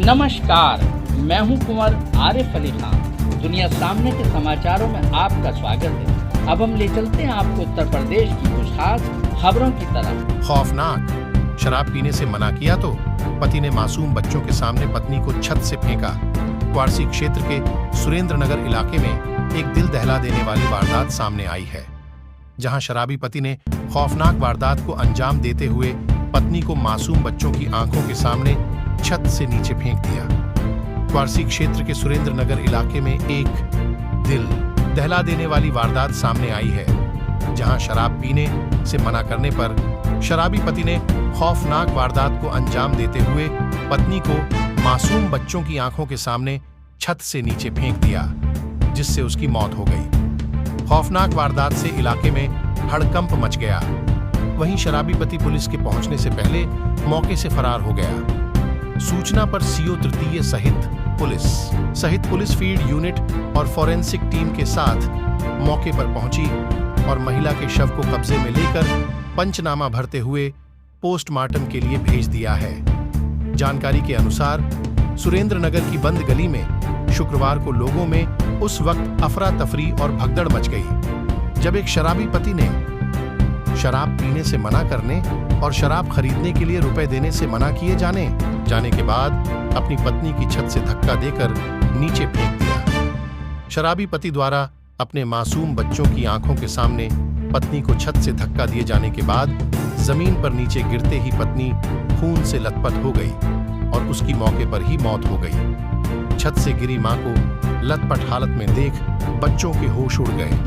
नमस्कार, मैं हूं कुंवर आरिफ अली खान। दुनिया सामने के समाचारों में आपका स्वागत है। अब हम ले चलते हैं आपको उत्तर प्रदेश की कुछ खास खबरों की तरफ। खौफनाक, शराब पीने से मना किया तो पति ने मासूम बच्चों के सामने पत्नी को छत से फेंका। क्वारसी क्षेत्र के सुरेंद्र नगर इलाके में एक दिल दहला देने वाली वारदात सामने आई है, जहां शराबी पति ने खौफनाक वारदात को अंजाम देते हुए पत्नी को मासूम बच्चों की आंखों के सामने छत से नीचे फेंक दिया। क्वारसी क्षेत्र के सुरेंद्र नगर इलाके में एक दिल दहला देने वाली वारदात सामने आई है, जहां शराब पीने से मना करने पर शराबी पति ने खौफनाक वारदात को अंजाम देते हुए पत्नी को मासूम बच्चों की आंखों के सामने छत से नीचे फेंक दिया, जिससे उसकी मौत हो गई। खौफनाक वारदात से इलाके में हड़कंप मच गया। वहीं शराबी पति पुलिस के पहुंचने से पहले मौके से फरार हो गया। सूचना पर सीओ तृतीय सहित पुलिस फील्ड यूनिट और फॉरेंसिक टीम के साथ मौके पर पहुंची और महिला के शव को कब्जे में लेकर पंचनामा भरते हुए पोस्टमार्टम के लिए भेज दिया है। जानकारी के अनुसार सुरेंद्र नगर की बंद गली में शुक्रवार को लोगों में उस वक्त अफरा तफरी और भगदड़ मच गई, जब एक शराबी पति ने शराब पीने से मना करने और शराब खरीदने के लिए रुपए देने से मना किए जाने के बाद अपनी पत्नी की छत से धक्का देकर नीचे फेंक दिया। शराबी पति द्वारा अपने मासूम बच्चों की आंखों के सामने पत्नी को छत से धक्का दिए जाने के बाद जमीन पर नीचे गिरते ही पत्नी खून से लथपथ हो गई और उसकी मौके पर ही मौत हो गई। छत से गिरी मां को लथपथ हालत में देख बच्चों के होश उड़ गए।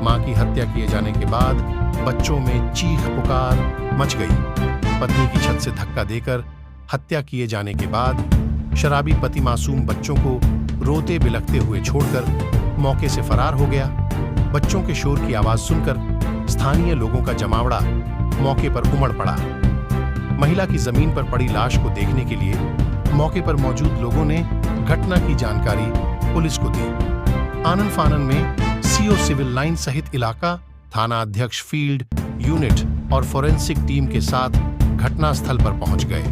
मां की हत्या किए जाने के बाद बच्चों में चीख पुकार मच गई। पत्नी की छत से धक्का देकर हत्या किए जाने के बाद शराबी पति मासूम बच्चों को रोते बिलखते हुए छोड़कर मौके से फरार हो गया। बच्चों के शोर की आवाज सुनकर स्थानीय लोगों का जमावड़ा मौके पर उमड़ पड़ा। महिला की जमीन पर पड़ी लाश को देखने के लिए मौके पर मौजूद लोगों ने घटना की जानकारी पुलिस को दी। आनन फानन में सीओ सिविल लाइन सहित इलाका, थाना अध्यक्ष, फील्ड यूनिट और फोरेंसिक टीम के साथ घटनास्थल पर पहुंच गए।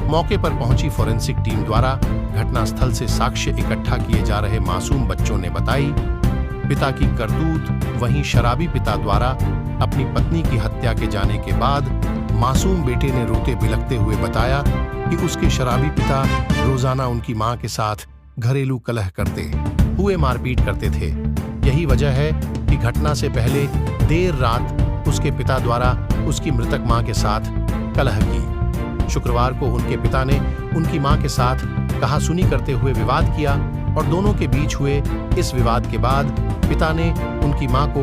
मौके पर पहुंची फोरेंसिक टीम द्वारा घटनास्थल से साक्ष्य इकट्ठा किए जा रहे मासूम बच्चों ने बताई पिता की करतूत। वहीं शराबी पिता द्वारा अपनी पत्नी की हत्या के जाने के बाद मासूम बेटे ने रोते बिलखते हुए बताया कि उसके शराबी पिता रोजाना उनकी मां के साथ घरेलू कलह करते हुए मारपीट करते थे। यही वजह है कि घटना से पहले देर रात उसके पिता द्वारा उसकी मृतक मां के साथ कलह की। शुक्रवार को उनके पिता ने उनकी मां के साथ कहासुनी करते हुए विवाद किया और दोनों के बीच हुए इस विवाद के बाद पिता ने उनकी मां को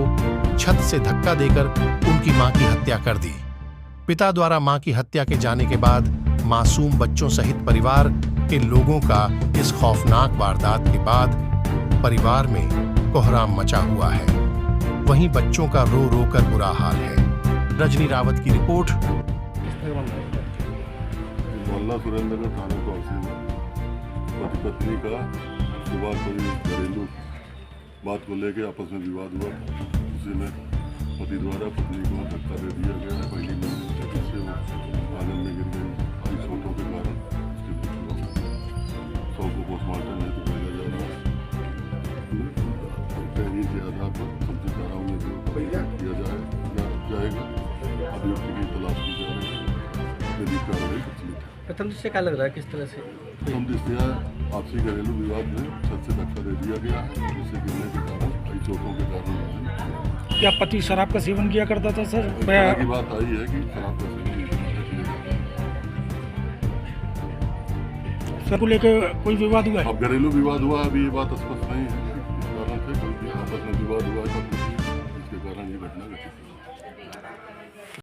छत से धक्का देकर उनकी मां की हत्या कर दी। पिता द्वारा मां की हत्या के जाने के बाद मासूम बच्चों सहित परिवार के लोगों का इस खौफनाक वारदात के बाद परिवार में कोहराम मचा हुआ है। वहीं बच्चों का रो रो कर बुरा हाल है। रजनी रावत की रिपोर्ट। मोहल्ला सुरेंद्र थाना क्वारसी में पति पत्नी का सुबह कोई घरेलू बात को लेकर आपस में विवाद हुआ। उसी में पति द्वारा पत्नी को धक्का दे दिया गया। पहली मंजिल से जिससे वो आंगन में गिर गई। कई चोटों के कारण उसकी मृत्यु हो गई। शव को पोस्टमार्टम हेतु भेजा जा रहा है। तहरीर के आधार पर सब्जी धाराओं में जो किया जाएगा अभियुक्त की तलाश की जा रही है। यदि कार्रवाई प्रचलित है। प्रथम दृष्टया क्या लग रहा है, किस तरह से? प्रथम दृष्टया आपसी घरेलू विवाद में छत से धक्का दे दिया गया, जिससे गिरने के कारण कई चोटों के कारण। क्या पति शराब का सेवन किया करता था सर? की बात आई है कि शराब का सेवन सर को लेकर कोई विवाद हुआ है? अब घरेलू विवाद हुआ, अभी ये बात स्पष्ट नहीं है किस कारण से कोई आपस में विवाद हुआ है।